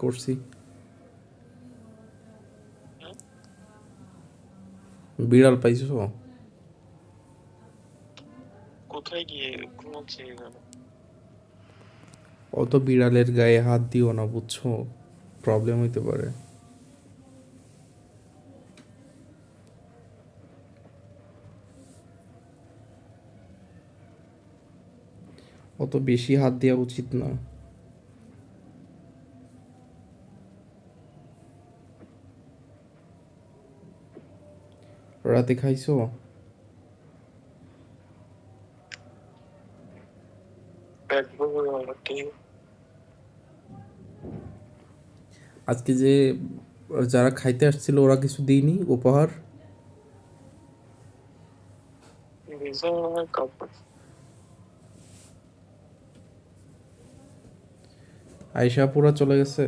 করছি। বিড়াল পাইছো? কোথায় গিয়ে ঘুমাচ্ছে কেন? অত বিড়ালের গায়ে হাত দিও না, বুঝছো? প্রবলেম হইতে পারে। অত বেশি হাত দেওয়া উচিত না। রাতে খাইছো? পেট ভরে আমাকে আজকে যে যারা খাইতে আসছিল ওরা কিছু দিইনি উপহার? ভিজা আমার কাপড়। আয়শা পুরা চলে গেছে?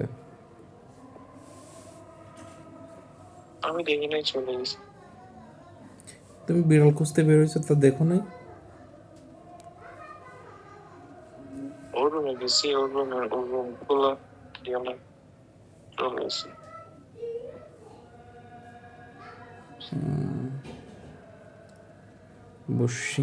আমি দেখি নাই, চলে গেছি। তুমি বিড়াল খুঁজতে বের হয়েছো, তা দেখো নাই? ওর রুমে গেছি, ওর রুম খোলা, দিয়ে আমি চলে গেছি। বসছি।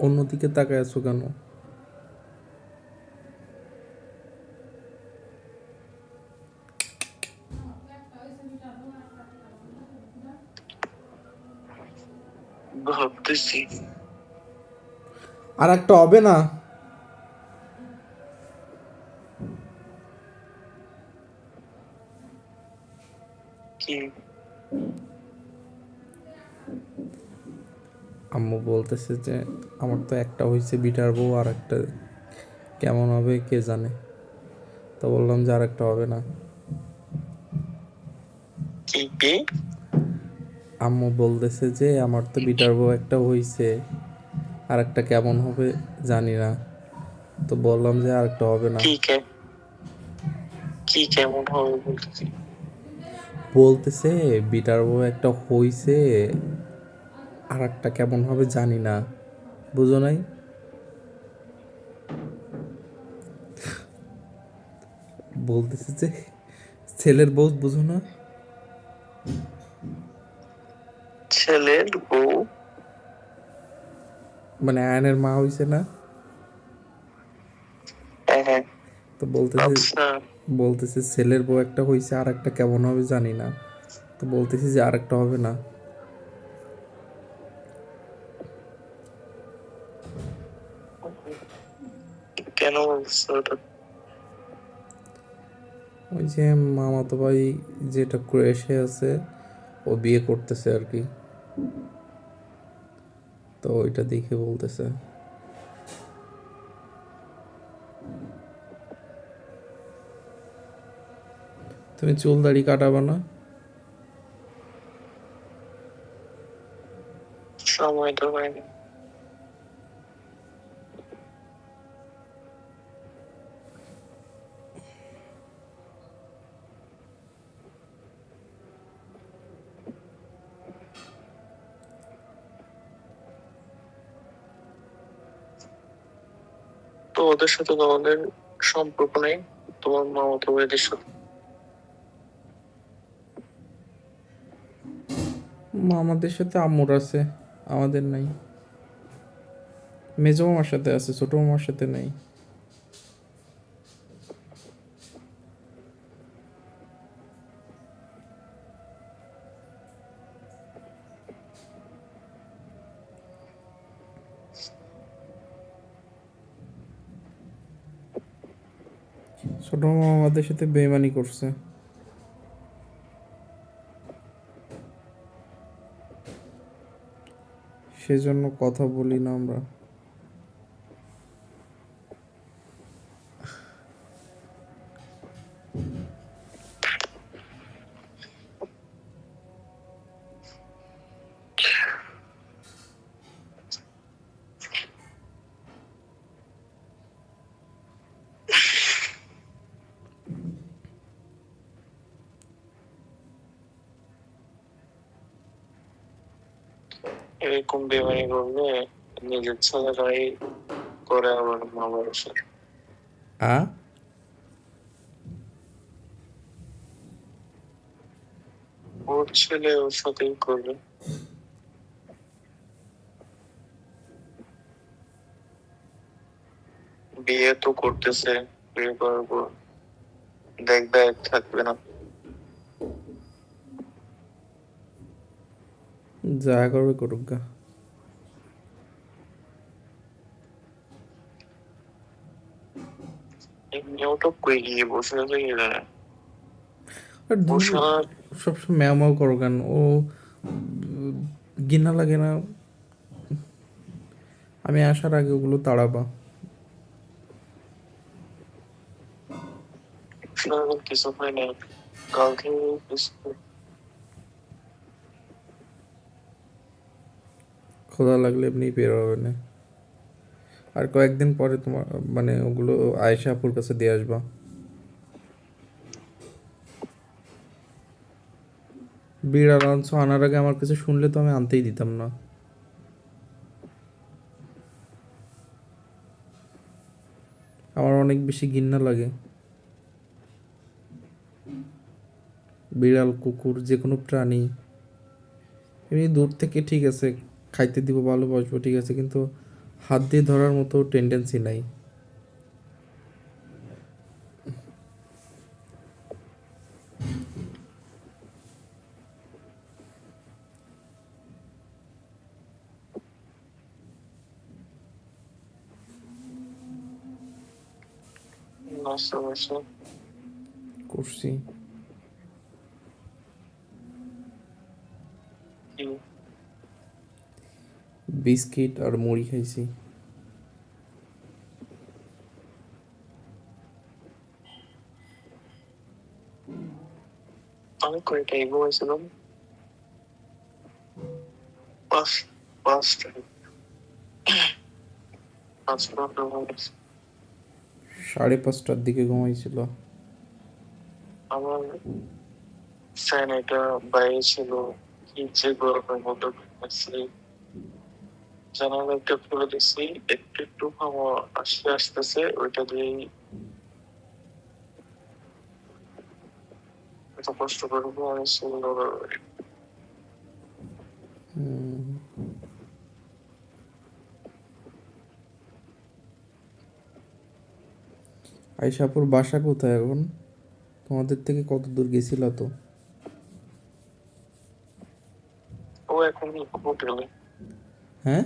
অন্যদিকে তাকায় আছো কেন? ভাবতেছি আর একটা হবে না? কি আম্মু বলতেছে যে আমার তো একটা হয়েছে বিটার বউ, আর একটা কেমন হবে কে জানে। তো বললাম যে আর একটা হবে না। কি কি আম্মু বলতেছে যে আমার তো বিটার বউ একটা হয়েছে, আর একটা কেমন হবে জানি না। তো বললাম যে আর একটা হবে না। কি কি কেমন হবে বলতেছি। বলতেছে বিটার বউ একটা হইছে, আর একটা কেমন হবে জানি না। বুঝো নাই? বলতেছে যে ছেলের বউ, বুঝো না? ছেলের বউ? মানে আয়নের মা হইছে না? হ্যাঁ হ্যাঁ। তো বলতেছে আচ্ছা, বলতেছে ছেলের বউ একটা হইছে, আর একটা কেমন হবে জানি না। তো বলতেছি যে আর একটা হবে না। কেন বলছো ওটা? ওই যে মামাতো ভাই যেটা করে এসে আছে, ও বিয়ে করতেছে আর কি। তো ওইটা দেখে বলতেছে। তুমি চুল দাড়ি কাটাবা না? সময় তো হয়নি। তো ওদের সাথে তোমাদের সম্পর্ক নেই, তোমার মামাতো ভাইদের সাথে? আমাদের সাথে আম্মুর আছে, আমাদের নাই। মেজো মামার সাথে আছে, ছোট মামার সাথে নাই। ছোট মামা আমাদের সাথে বেইমানি করছে। সেজন্য কথা বলি না আমরা। এরকম বেমানি করলে নিজের ছেলেরাই করে আবার মা বাবার সাথে। আ ওর ছেলে ওর সাথেই করবে। বিয়ে তো করতেছে, বিয়ে করার পর দেখবে এক থাকবে না। যা করবে করুক গা। এমনি ওটা কই গিয়ে বসে আছে কি জানে। আর ও ধুর, সারা সবসময় ম্যাও ম্যাও করো কেন? ও ঘৃণা লাগে না? আমি আসার আগে ওগুলো তাড়াবা। সারাদিন কিছু হয় না, কালকে কিছু খোদা লাগলে এমনি বের হবে না। আর কয়েকদিন পরে তোমার মানে ওগুলো আয়েশা আপুর কাছে দিয়ে আসবা। বিড়াল আনছো, আনার আগে আমার কাছে শুনলে তো আমি আনতেই দিতাম না। আমার অনেক বেশি ঘৃণা লাগে। বিড়াল, কুকুর, যে কোনো প্রাণী এমনি দূর থেকে ঠিক আছে, খাইতে দিব, ভালোবাসবো, ঠিক আছে, কিন্তু হাত দিয়ে ধরার মতো টেন্ডেন্সি নাই। নাস্তা বাসা করছি। কি বিস্কিট আর মুড়ি খাইছি। আমি কয়টায় ঘুমাইছিলাম? পাঁচ পাঁচটায়, 5 ঘন্টা ঘুমাইছি। 5:30টার দিকে ঘুমাইছিল। আমার ফ্যান এটা বাইরে ছিল, কি যে গরমের মতো ঘুমাইছি। জানালাটা খুলে দিছি, একটু একটু হাওয়া আসতেছে, ওইটা দিয়েই এত কষ্ট করে ঘুমাইছি। আইসাপুর বাসা কোথায় এখন? তোমাদের থেকে কত দূর গেছিল তো? ও এখন হোটেলে, হ্যাঁ?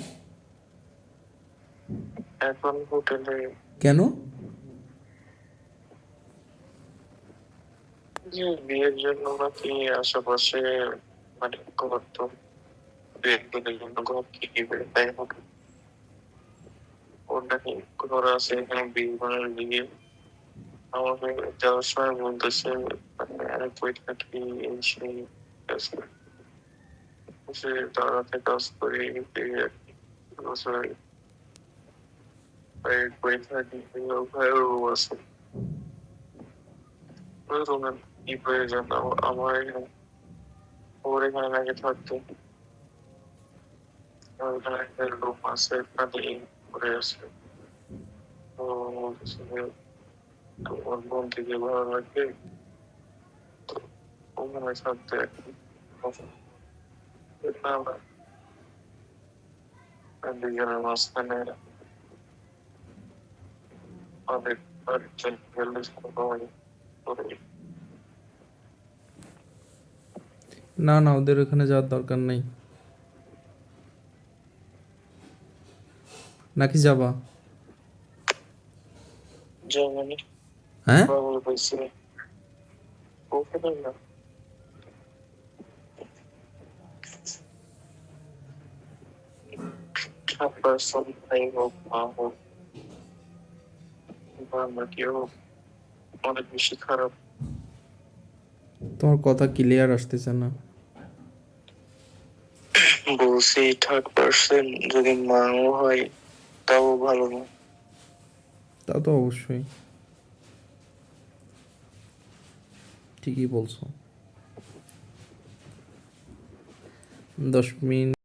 এখন হোটেলে। কেন? যে বিয়ের জন্য নাকি আশেপাশে মানে ঘর তো, বিয়ের দিনের জন্য ঘর কিনবে, তাই হোটেল। ওর নাকি ঘর আছে এখানে, বিয়ে ঘরের বিয়ে। আমাকে যাওয়ার সময় বলতেছে মানে অনেক পরীক্ষা কি এই সেই আছে। সে দাঁড়াতে কাজ করে বছর পরীক্ষা দিতে ভাইও আছে। ওই রুমের কি প্রয়োজন আমার এখানে? ওর এখানে নাকি থাকতো, ওখানে একটা রুম আছে, ওখানে করে আছে। তো বলতেছে যে ওর বোন থেকে ভালো লাগবে, তো ওখানে থাকতে একটু না না, দুজনের মাঝখানে অনেক আরেকজন গেলে করে। না না, ওদের ওখানে যাওয়ার দরকার নেই। নাকি যাবা? জার্মানি হ্যাঁ? বাবুল পাইছে ওখানে না, আপনার সন্তান হোক, মা হোক, বা আমরা কেউ অনেক বেশি খারাপ। তোমার কথা ক্লিয়ার আসতেছে না। বলছি 3rd person যদি মাও হয় তাও ভালো না। তা তো অবশ্যই, ঠিকই বলছো। 10 মিনিট